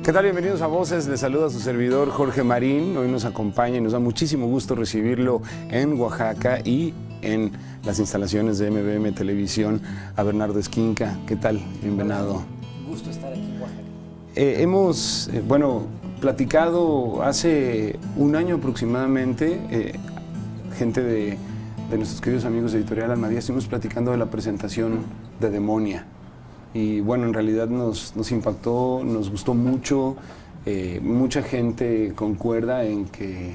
¿Qué tal? Bienvenidos a Voces. Les saluda su servidor Jorge Marín. Hoy nos acompaña y nos da muchísimo gusto recibirlo en Oaxaca y en las instalaciones de MBM Televisión a Bernardo Esquinca. ¿Qué tal? Bienvenido. Gusto estar aquí en Oaxaca. Hemos, platicado hace un año aproximadamente, gente de nuestros queridos amigos de Editorial Almadía, estuvimos platicando de la presentación de Demonia. Y bueno, en realidad nos impactó, nos gustó mucho. Mucha gente concuerda en que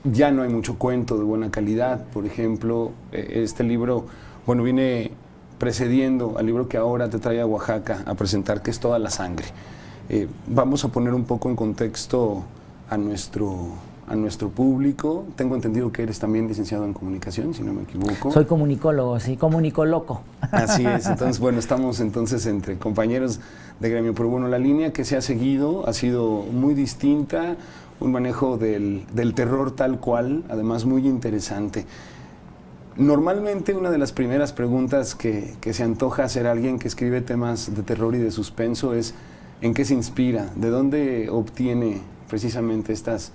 ya no hay mucho cuento de buena calidad. Por ejemplo, este libro, viene precediendo al libro que ahora te trae a Oaxaca a presentar, que es Toda la Sangre. Vamos a poner un poco en contexto a nuestro público. Tengo entendido que eres también licenciado en comunicación, si no me equivoco. Soy comunicólogo, sí, comunicoloco. Así es, entonces, estamos entre compañeros de gremio, pero la línea que se ha seguido ha sido muy distinta, un manejo del terror tal cual, además muy interesante. Normalmente una de las primeras preguntas que se antoja hacer a alguien que escribe temas de terror y de suspenso es ¿en qué se inspira? ¿De dónde obtiene precisamente estas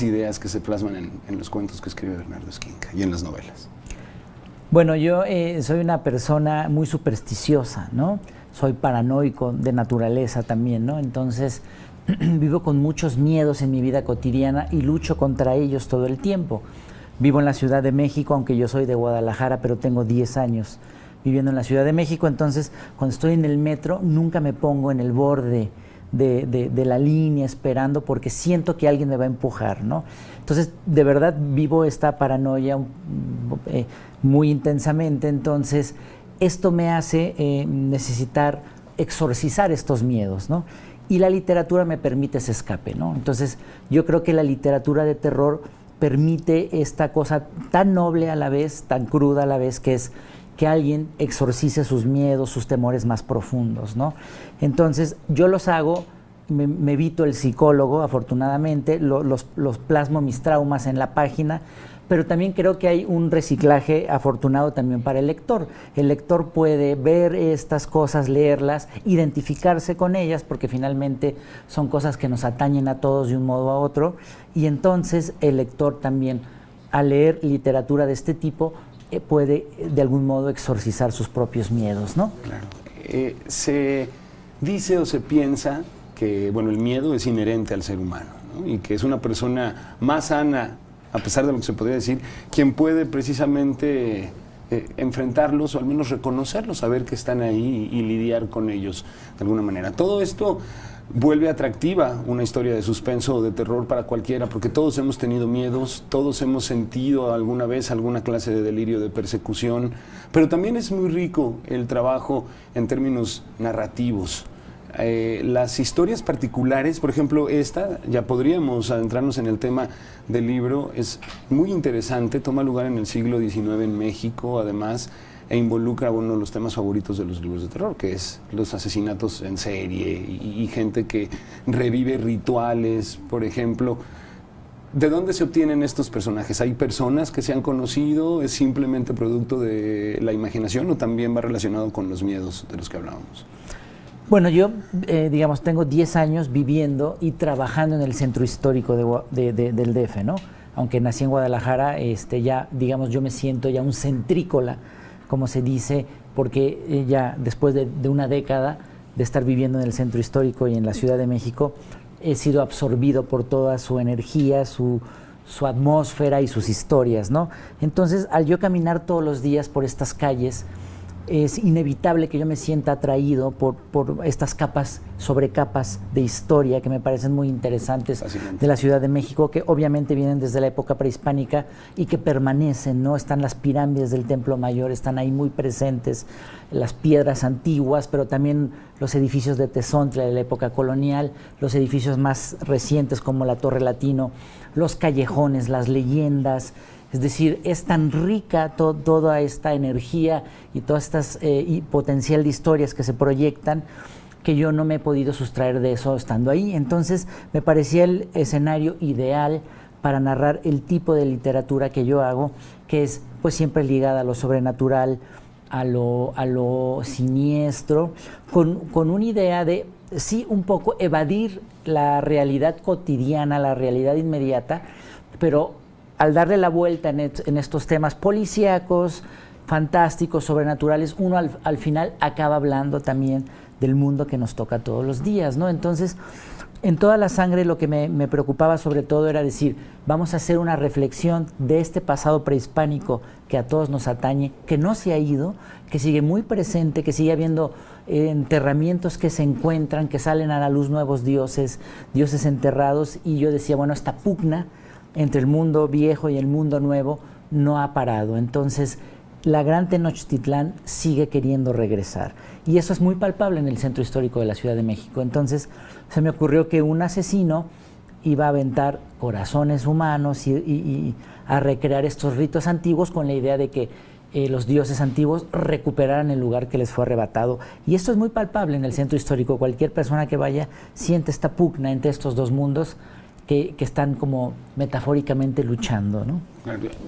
ideas que se plasman en los cuentos que escribe Bernardo Esquinca y en las novelas? Bueno, yo soy una persona muy supersticiosa, ¿no? Soy paranoico de naturaleza también, ¿no? Entonces, vivo con muchos miedos en mi vida cotidiana y lucho contra ellos todo el tiempo. Vivo en la Ciudad de México, aunque yo soy de Guadalajara, pero tengo 10 años viviendo en la Ciudad de México. Entonces, cuando estoy en el metro, nunca me pongo en el borde de la línea esperando porque siento que alguien me va a empujar, ¿no? Entonces, de verdad vivo esta paranoia muy intensamente. Entonces, esto me hace necesitar exorcizar estos miedos, ¿no? Y la literatura me permite ese escape, ¿no? Entonces, yo creo que la literatura de terror permite esta cosa tan noble a la vez, tan cruda a la vez, que es que alguien exorcice sus miedos, sus temores más profundos, ¿no? Entonces, yo los hago, me evito el psicólogo, afortunadamente, los plasmo mis traumas en la página, pero también creo que hay un reciclaje afortunado también para el lector. El lector puede ver estas cosas, leerlas, identificarse con ellas, porque finalmente son cosas que nos atañen a todos de un modo a otro, y entonces el lector también, al leer literatura de este tipo, puede de algún modo exorcizar sus propios miedos, ¿no? Claro. Se dice o se piensa que el miedo es inherente al ser humano, ¿no? Y que es una persona más sana, a pesar de lo que se podría decir, quien puede precisamente enfrentarlos o al menos reconocerlos, saber que están ahí y lidiar con ellos de alguna manera. Todo esto vuelve atractiva una historia de suspenso o de terror para cualquiera, porque todos hemos tenido miedos, todos hemos sentido alguna vez alguna clase de delirio de persecución, pero también es muy rico el trabajo en términos narrativos. Las historias particulares, por ejemplo esta, ya podríamos adentrarnos en el tema del libro, es muy interesante, toma lugar en el siglo XIX en México, además, e involucra uno de los temas favoritos de los libros de terror, que es los asesinatos en serie y gente que revive rituales, por ejemplo. ¿De dónde se obtienen estos personajes? ¿Hay personas que se han conocido? ¿Es simplemente producto de la imaginación o también va relacionado con los miedos de los que hablábamos? Bueno, yo, tengo 10 años viviendo y trabajando en el centro histórico del DF, ¿no? Aunque nací en Guadalajara, yo me siento ya un centrícola, como se dice, porque ya después de una década de estar viviendo en el centro histórico y en la Ciudad de México, he sido absorbido por toda su energía, su atmósfera y sus historias, ¿no? Entonces, al yo caminar todos los días por estas calles, es inevitable que yo me sienta atraído por estas capas sobre capas de historia que me parecen muy interesantes de la Ciudad de México, que obviamente vienen desde la época prehispánica y que permanecen, ¿no? Están las pirámides del Templo Mayor, están ahí muy presentes, las piedras antiguas, pero también los edificios de Tezontle de la época colonial, los edificios más recientes como la Torre Latino, los callejones, las leyendas. Es decir, es tan rica toda esta energía y todas estas y potencial de historias que se proyectan que yo no me he podido sustraer de eso estando ahí. Entonces, me parecía el escenario ideal para narrar el tipo de literatura que yo hago, que es pues siempre ligada a lo sobrenatural, a lo siniestro, con una idea de, sí, un poco evadir la realidad cotidiana, la realidad inmediata, pero al darle la vuelta en estos temas policíacos, fantásticos, sobrenaturales, uno al final acaba hablando también del mundo que nos toca todos los días, ¿no? Entonces, en Toda la Sangre lo que me preocupaba sobre todo era decir, vamos a hacer una reflexión de este pasado prehispánico que a todos nos atañe, que no se ha ido, que sigue muy presente, que sigue habiendo enterramientos que se encuentran, que salen a la luz nuevos dioses enterrados, y yo decía, bueno, esta pugna entre el mundo viejo y el mundo nuevo no ha parado. Entonces, la Gran Tenochtitlán sigue queriendo regresar. Y eso es muy palpable en el centro histórico de la Ciudad de México. Entonces, se me ocurrió que un asesino iba a aventar corazones humanos y a recrear estos ritos antiguos con la idea de que los dioses antiguos recuperaran el lugar que les fue arrebatado. Y esto es muy palpable en el centro histórico. Cualquier persona que vaya siente esta pugna entre estos dos mundos que están como metafóricamente luchando, ¿no?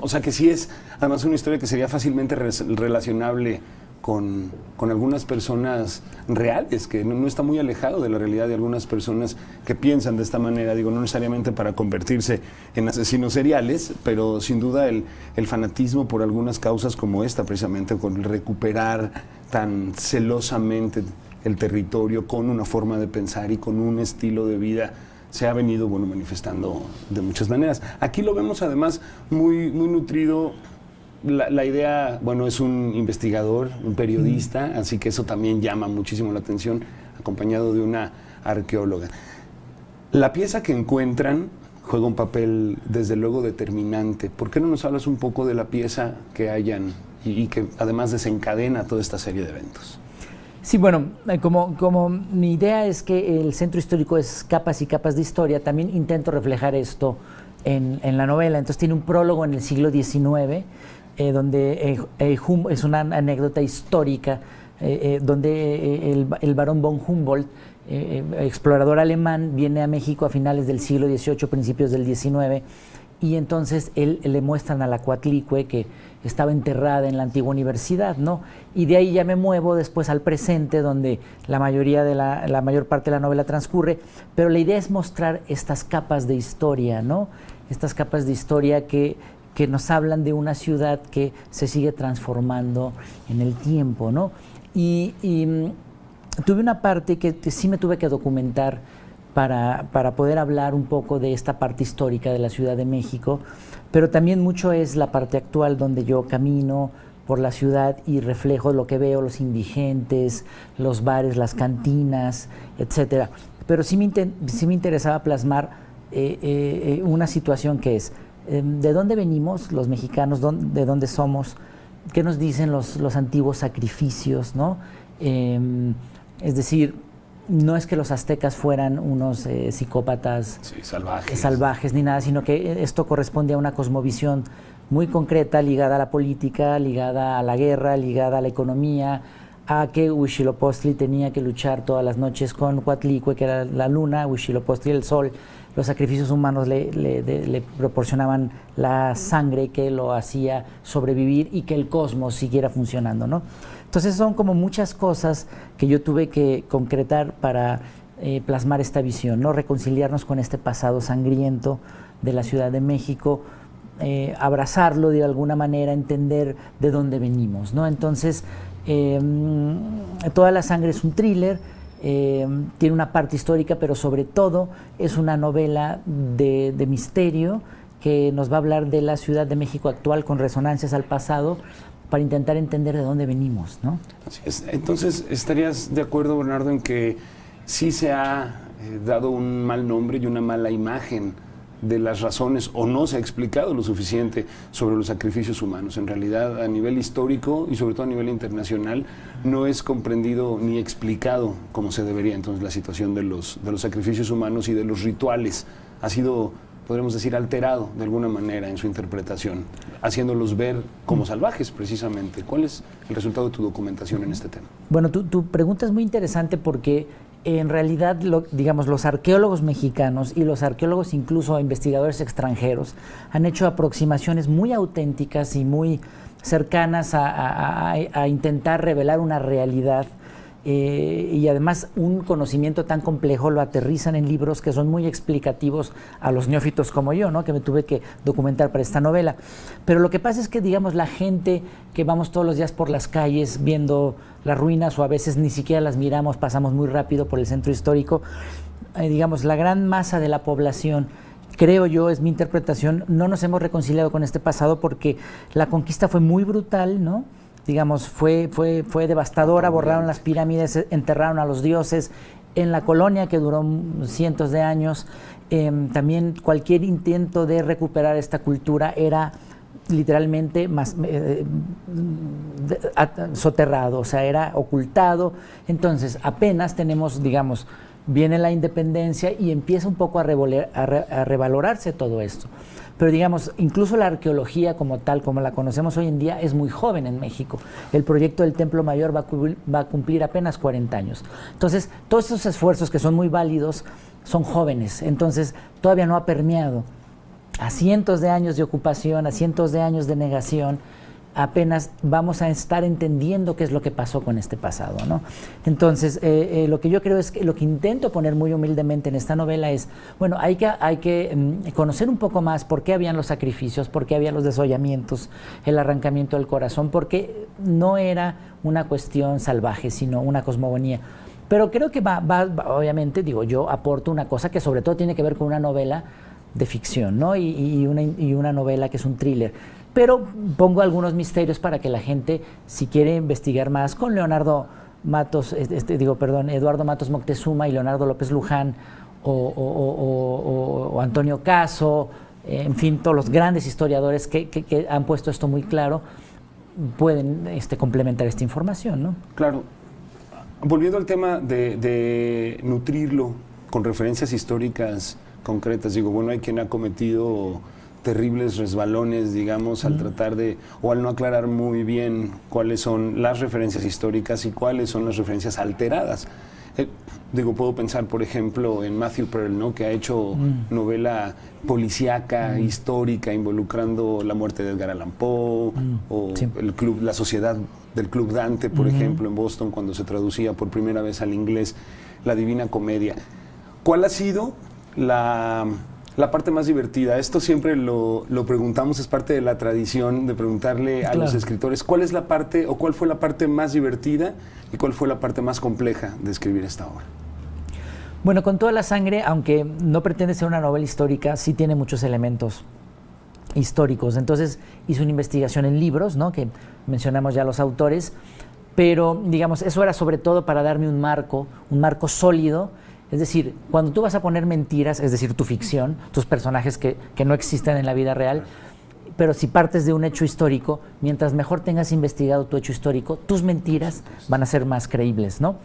O sea que sí es además una historia que sería fácilmente relacionable con algunas personas reales, que no está muy alejado de la realidad de algunas personas que piensan de esta manera, digo, no necesariamente para convertirse en asesinos seriales, pero sin duda el fanatismo por algunas causas como esta, precisamente con recuperar tan celosamente el territorio con una forma de pensar y con un estilo de vida, se ha venido manifestando de muchas maneras. Aquí lo vemos además muy nutrido. La idea, es un investigador, un periodista, así que eso también llama muchísimo la atención, acompañado de una arqueóloga. La pieza que encuentran juega un papel, desde luego, determinante. ¿Por qué no nos hablas un poco de la pieza que hayan y que además desencadena toda esta serie de eventos? Sí, bueno, como mi idea es que el centro histórico es capas y capas de historia, también intento reflejar esto en la novela. Entonces tiene un prólogo en el siglo XIX, donde es una anécdota histórica, donde el barón von Humboldt, explorador alemán, viene a México a finales del siglo XVIII, principios del XIX, y entonces él le muestran a la Coatlicue que estaba enterrada en la antigua universidad, ¿no? Y de ahí ya me muevo después al presente, donde la mayor parte de la novela transcurre, pero la idea es mostrar estas capas de historia, ¿no? Estas capas de historia que nos hablan de una ciudad que se sigue transformando en el tiempo, ¿no? Y tuve una parte que sí me tuve que documentar para poder hablar un poco de esta parte histórica de la Ciudad de México, pero también mucho es la parte actual, donde yo camino por la ciudad y reflejo lo que veo, los indigentes, los bares, las cantinas, etcétera. Pero sí me interesaba plasmar una situación que es, ¿de dónde venimos los mexicanos? ¿De dónde somos? ¿Qué nos dicen los antiguos sacrificios, ¿no? Es decir, no es que los aztecas fueran unos psicópatas salvajes ni nada, sino que esto corresponde a una cosmovisión muy concreta, ligada a la política, ligada a la guerra, ligada a la economía, a que Huitzilopochtli tenía que luchar todas las noches con Coatlicue, que era la luna, Huitzilopochtli el sol. Los sacrificios humanos le proporcionaban la sangre que lo hacía sobrevivir y que el cosmos siguiera funcionando, ¿no? Entonces son como muchas cosas que yo tuve que concretar para plasmar esta visión, ¿no? Reconciliarnos con este pasado sangriento de la Ciudad de México, abrazarlo de alguna manera, entender de dónde venimos, ¿no? Entonces, Toda la Sangre es un thriller, tiene una parte histórica, pero sobre todo es una novela de misterio que nos va a hablar de la Ciudad de México actual con resonancias al pasado, para intentar entender de dónde venimos, ¿no? Así es. Entonces, ¿estarías de acuerdo, Bernardo, en que sí se ha dado un mal nombre y una mala imagen de las razones, o no se ha explicado lo suficiente sobre los sacrificios humanos? En realidad, a nivel histórico y sobre todo a nivel internacional, no es comprendido ni explicado como se debería. Entonces, la situación de los sacrificios humanos y de los rituales ha sido, podríamos decir, alterado de alguna manera en su interpretación, haciéndolos ver como salvajes precisamente. ¿Cuál es el resultado de tu documentación en este tema? Bueno, tu pregunta es muy interesante porque en realidad, digamos, los arqueólogos mexicanos y los arqueólogos, incluso investigadores extranjeros, han hecho aproximaciones muy auténticas y muy cercanas a intentar revelar una realidad, y además un conocimiento tan complejo lo aterrizan en libros que son muy explicativos a los neófitos como yo, ¿no? Que me tuve que documentar para esta novela. Pero lo que pasa es que, digamos, la gente que vamos todos los días por las calles viendo las ruinas, o a veces ni siquiera las miramos, pasamos muy rápido por el centro histórico, digamos, la gran masa de la población, creo yo, es mi interpretación, no nos hemos reconciliado con este pasado porque la conquista fue muy brutal, ¿no? Digamos, fue devastadora, borraron las pirámides, enterraron a los dioses en la colonia que duró cientos de años. También cualquier intento de recuperar esta cultura era literalmente soterrado, o sea, era ocultado. Entonces, apenas tenemos, digamos, viene la independencia y empieza un poco a revalorarse todo esto. Pero digamos, incluso la arqueología como tal, como la conocemos hoy en día, es muy joven en México. El proyecto del Templo Mayor va a cumplir apenas 40 años. Entonces, todos esos esfuerzos que son muy válidos son jóvenes. Entonces, todavía no ha permeado. A cientos de años de ocupación, a cientos de años de negación, apenas vamos a estar entendiendo qué es lo que pasó con este pasado, ¿no? Entonces, lo que yo creo es que lo que intento poner muy humildemente en esta novela es, bueno, hay que conocer un poco más por qué habían los sacrificios, por qué había los desollamientos, el arrancamiento del corazón, porque no era una cuestión salvaje, sino una cosmogonía. Pero creo que obviamente, digo, yo aporto una cosa que sobre todo tiene que ver con una novela de ficción, ¿no? Y una novela que es un thriller. Pero pongo algunos misterios para que la gente, si quiere investigar más, con Eduardo Matos Moctezuma y Leonardo López Luján, o Antonio Caso, en fin, todos los grandes historiadores que han puesto esto muy claro, pueden complementar esta información, ¿no? Claro. Volviendo al tema de nutrirlo con referencias históricas concretas, digo, bueno, hay quien ha cometido terribles resbalones, digamos, al tratar de, o al no aclarar muy bien cuáles son las referencias históricas y cuáles son las referencias alteradas. Digo, puedo pensar, por ejemplo, en Matthew Pearl, ¿no? Que ha hecho novela policíaca, histórica, involucrando la muerte de Edgar Allan Poe, o sí, la sociedad del Club Dante, por ejemplo, en Boston, cuando se traducía por primera vez al inglés La Divina Comedia. ¿Cuál ha sido la parte más divertida? Esto siempre lo preguntamos, es parte de la tradición de preguntarle a los escritores cuál es la parte, o cuál fue la parte más divertida y cuál fue la parte más compleja de escribir esta obra. Bueno, Con toda la sangre, aunque no pretende ser una novela histórica, sí tiene muchos elementos históricos. Entonces hice una investigación en libros, ¿no? Que mencionamos ya los autores, pero digamos, eso era sobre todo para darme un marco sólido. Es decir, cuando tú vas a poner mentiras, es decir, tu ficción, tus personajes que no existen en la vida real, pero si partes de un hecho histórico, mientras mejor tengas investigado tu hecho histórico, tus mentiras van a ser más creíbles, ¿no?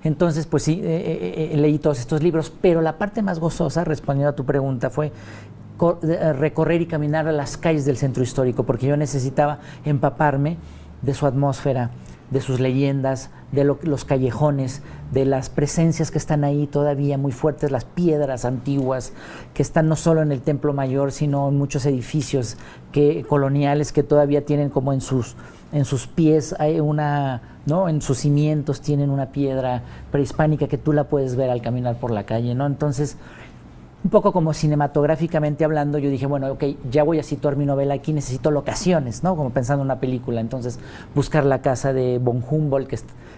Entonces, pues sí, leí todos estos libros, pero la parte más gozosa, respondiendo a tu pregunta, fue recorrer y caminar a las calles del centro histórico, porque yo necesitaba empaparme de su atmósfera, de sus leyendas, de los callejones, de las presencias que están ahí todavía muy fuertes, las piedras antiguas que están no solo en el Templo Mayor, sino en muchos edificios coloniales que todavía tienen como en sus pies hay ¿no? En sus cimientos tienen una piedra prehispánica que tú la puedes ver al caminar por la calle, ¿no? Entonces, un poco como cinematográficamente hablando, yo dije, bueno, ok, ya voy a situar mi novela aquí, necesito locaciones, ¿no? Como pensando en una película. Entonces, buscar la casa de von Humboldt,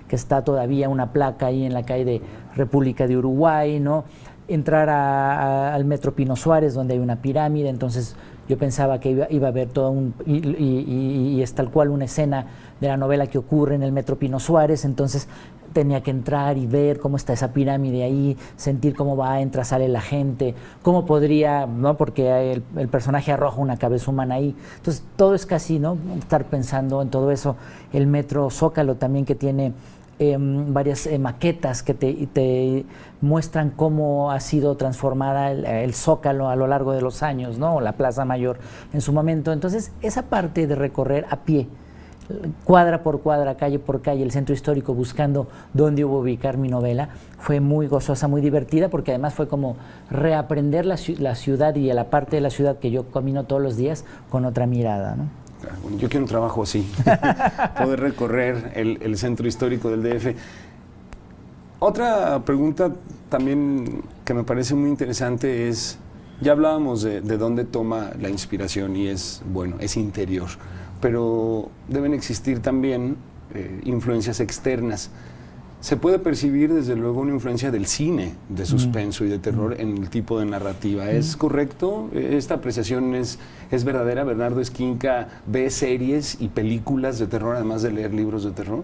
que está todavía una placa ahí en la calle de República de Uruguay, ¿no? Entrar al Metro Pino Suárez, donde hay una pirámide. Entonces, yo pensaba que iba a haber todo y es tal cual una escena de la novela que ocurre en el Metro Pino Suárez, entonces tenía que entrar y ver cómo está esa pirámide ahí, sentir cómo va, entra, sale la gente, cómo podría, ¿no? Porque el personaje arroja una cabeza humana ahí. Entonces todo es casi, ¿no? Estar pensando en todo eso. El Metro Zócalo también, que tiene varias maquetas que te muestran cómo ha sido transformada el Zócalo a lo largo de los años, ¿no? O la Plaza Mayor en su momento. Entonces esa parte de recorrer a pie, cuadra por cuadra, calle por calle, el centro histórico, buscando dónde iba a ubicar mi novela, fue muy gozosa, muy divertida, porque además fue como reaprender la ciudad y a la parte de la ciudad que yo camino todos los días con otra mirada, ¿no? Bueno, yo quiero un trabajo así, poder recorrer el centro histórico del DF. Otra pregunta también que me parece muy interesante es, ya hablábamos de dónde toma la inspiración y es, bueno, es interior, pero deben existir también influencias externas. Se puede percibir desde luego una influencia del cine de suspenso y de terror en el tipo de narrativa. ¿Es correcto? ¿Esta apreciación es verdadera? ¿Bernardo Esquinca ve series y películas de terror además de leer libros de terror?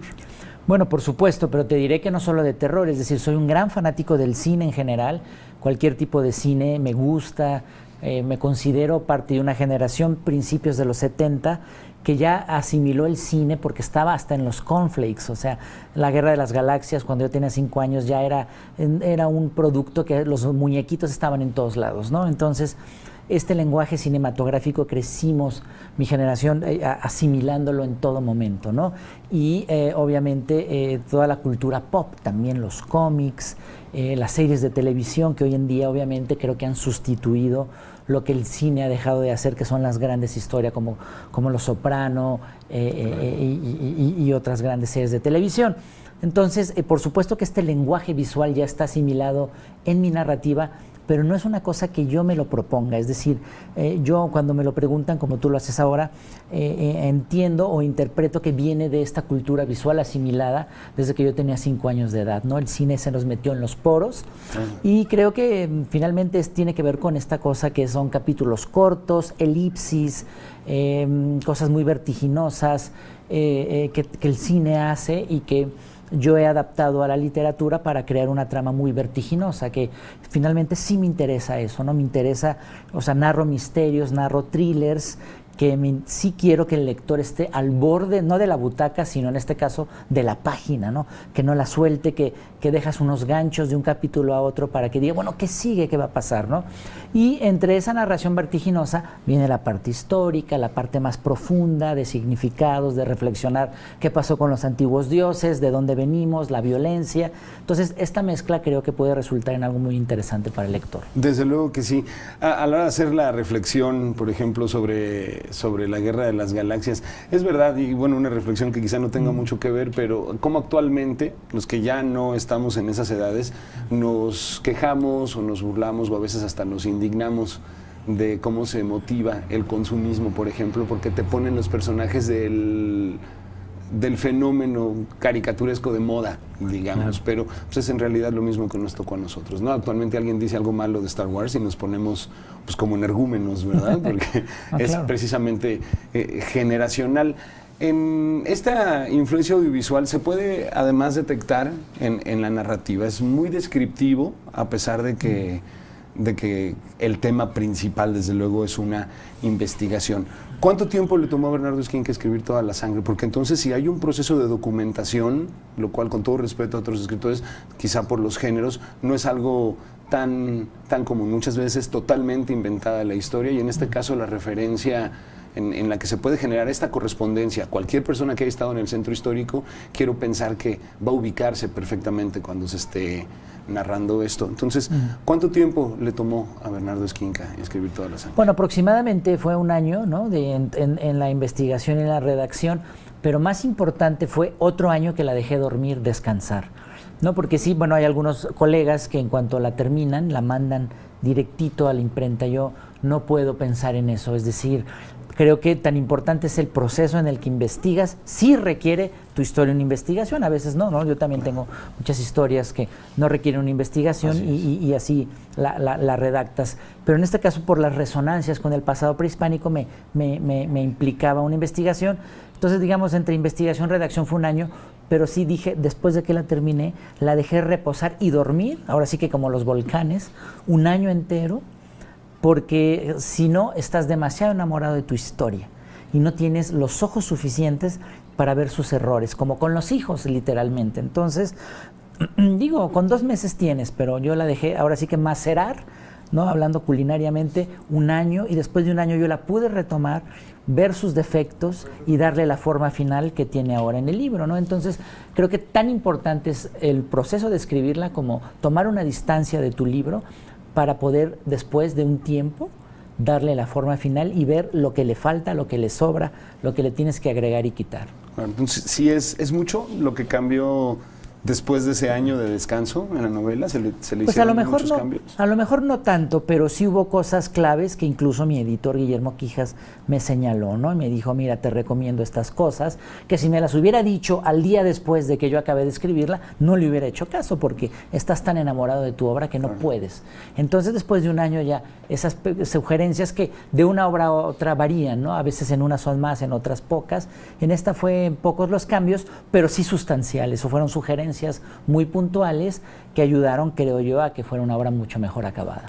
Bueno, por supuesto, pero te diré que no solo de terror, es decir, soy un gran fanático del cine en general, cualquier tipo de cine me gusta, me considero parte de una generación, principios de los 70, que ya asimiló el cine porque estaba hasta en los cornflakes, o sea, la Guerra de las Galaxias, cuando yo tenía 5 años, ya era un producto que los muñequitos estaban en todos lados, ¿no? Entonces, este lenguaje cinematográfico crecimos, mi generación, asimilándolo en todo momento, ¿no? Y obviamente toda la cultura pop, también los cómics, las series de televisión, que hoy en día obviamente creo que han sustituido lo que el cine ha dejado de hacer, que son las grandes historias como Los Soprano y otras grandes series de televisión. Entonces, por supuesto que este lenguaje visual ya está asimilado en mi narrativa, pero no es una cosa que yo me lo proponga. Es decir, yo cuando me lo preguntan, como tú lo haces ahora, entiendo o interpreto que viene de esta cultura visual asimilada desde que yo tenía 5 años de edad, ¿no? El cine se nos metió en los poros y creo que finalmente tiene que ver con esta cosa que son capítulos cortos, elipsis, cosas muy vertiginosas que el cine hace y que yo he adaptado a la literatura para crear una trama muy vertiginosa, que finalmente sí me interesa eso, ¿no? Me interesa, o sea, narro misterios, narro thrillers, que sí quiero que el lector esté al borde, no de la butaca, sino en este caso de la página, ¿no? Que no la suelte, que dejas unos ganchos de un capítulo a otro para que diga, bueno, ¿qué sigue? ¿Qué va a pasar? ¿No? Y entre esa narración vertiginosa viene la parte histórica, la parte más profunda de significados, de reflexionar qué pasó con los antiguos dioses, de dónde venimos, la violencia. Entonces, esta mezcla creo que puede resultar en algo muy interesante para el lector. Desde luego que sí. A la hora de hacer la reflexión, por ejemplo, sobre la Guerra de las Galaxias, es verdad, y bueno, una reflexión que quizá no tenga mucho que ver, pero cómo actualmente los que ya no estamos en esas edades nos quejamos o nos burlamos o a veces hasta nos indignamos de cómo se motiva el consumismo, por ejemplo, porque te ponen los personajes del fenómeno caricaturesco de moda, digamos, pero pues, es en realidad lo mismo que nos tocó a nosotros, ¿no? Actualmente alguien dice algo malo de Star Wars y nos ponemos pues como energúmenos, ¿verdad? Porque es precisamente generacional. En esta influencia audiovisual se puede además detectar en la narrativa, es muy descriptivo a pesar de que el tema principal, desde luego, es una investigación. ¿Cuánto tiempo le tomó a Bernardo Esquinca escribir Toda la sangre? Porque entonces si hay un proceso de documentación, lo cual con todo respeto a otros escritores, quizá por los géneros, no es algo tan común. Muchas veces totalmente inventada la historia y en este caso la referencia en la que se puede generar esta correspondencia. Cualquier persona que haya estado en el centro histórico, quiero pensar que va a ubicarse perfectamente cuando se esté narrando esto. Entonces, ¿cuánto tiempo le tomó a Bernardo Esquinca escribir Toda la sangre? Bueno, aproximadamente fue 1 año, ¿no? en la investigación y en la redacción, pero más importante fue otro año que la dejé dormir, descansar, ¿no? Porque sí, bueno, hay algunos colegas que en cuanto la terminan, la mandan directito a la imprenta. Yo no puedo pensar en eso. Es decir, creo que tan importante es el proceso en el que investigas. Sí requiere tu historia una investigación, a veces no, ¿no? Yo también tengo muchas historias que no requieren una investigación y así la redactas. Pero en este caso, por las resonancias con el pasado prehispánico, me implicaba una investigación. Entonces, digamos, entre investigación y redacción fue un año, pero sí dije, después de que la terminé, la dejé reposar y dormir, ahora sí que como los volcanes, un año entero, porque si no, estás demasiado enamorado de tu historia y no tienes los ojos suficientes para ver sus errores, como con los hijos, literalmente. Entonces, digo, con 2 meses tienes, pero yo la dejé ahora sí que macerar, ¿no? Hablando culinariamente, un año, y después de un año yo la pude retomar, ver sus defectos y darle la forma final que tiene ahora en el libro, ¿no? Entonces, creo que tan importante es el proceso de escribirla como tomar una distancia de tu libro para poder, después de un tiempo, darle la forma final y ver lo que le falta, lo que le sobra, lo que le tienes que agregar y quitar. Bueno, entonces, sí es mucho lo que cambió después de ese año de descanso en la novela. ¿Se le Pues hicieron muchos cambios? A lo mejor no tanto, pero sí hubo cosas claves que incluso mi editor Guillermo Quijas me señaló, ¿no? Y me dijo, mira, te recomiendo estas cosas, que si me las hubiera dicho al día después de que yo acabé de escribirla, no le hubiera hecho caso, porque estás tan enamorado de tu obra que no puedes. Entonces, después de un año ya, esas sugerencias que de una obra a otra varían, ¿no? A veces en unas son más, en otras pocas. En esta fue pocos los cambios, pero sí sustanciales, o fueron sugerencias muy puntuales que ayudaron, creo yo, a que fuera una obra mucho mejor acabada.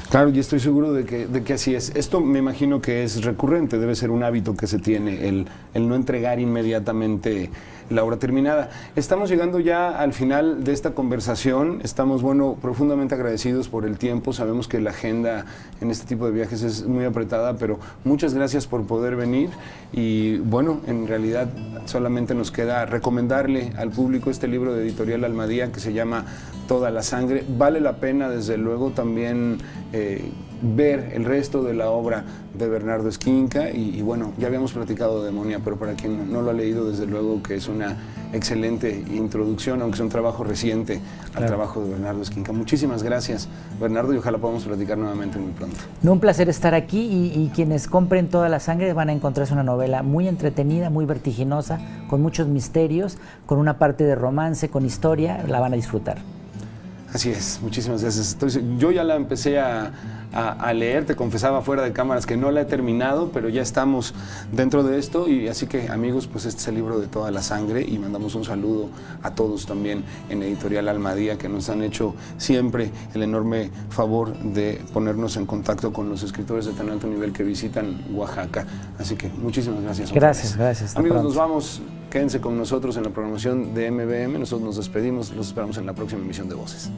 Claro, y estoy seguro de que así es. Esto me imagino que es recurrente, debe ser un hábito que se tiene, el no entregar inmediatamente la obra terminada. Estamos llegando ya al final de esta conversación. Estamos, profundamente agradecidos por el tiempo. Sabemos que la agenda en este tipo de viajes es muy apretada, pero muchas gracias por poder venir. Y bueno, en realidad solamente nos queda recomendarle al público este libro de Editorial Almadía que se llama Toda la sangre. Vale la pena, desde luego, también ver el resto de la obra de Bernardo Esquinca y bueno, ya habíamos platicado de Demonia, pero para quien no lo ha leído, desde luego que es una excelente introducción, aunque es un trabajo reciente al trabajo de Bernardo Esquinca. Muchísimas gracias, Bernardo, y ojalá podamos platicar nuevamente muy pronto. No, un placer estar aquí y quienes compren Toda la sangre van a encontrarse una novela muy entretenida, muy vertiginosa, con muchos misterios, con una parte de romance, con historia, la van a disfrutar. Así es, muchísimas gracias. Entonces, yo ya la empecé a leer, te confesaba fuera de cámaras que no la he terminado, pero ya estamos dentro de esto y así que, amigos, pues este es el libro de Toda la sangre y mandamos un saludo a todos también en Editorial Almadía, que nos han hecho siempre el enorme favor de ponernos en contacto con los escritores de tan alto nivel que visitan Oaxaca. Así que muchísimas gracias. Gracias. Amigos, nos vamos. Quédense con nosotros en la programación de MBM. Nosotros nos despedimos. Los esperamos en la próxima emisión de Voces.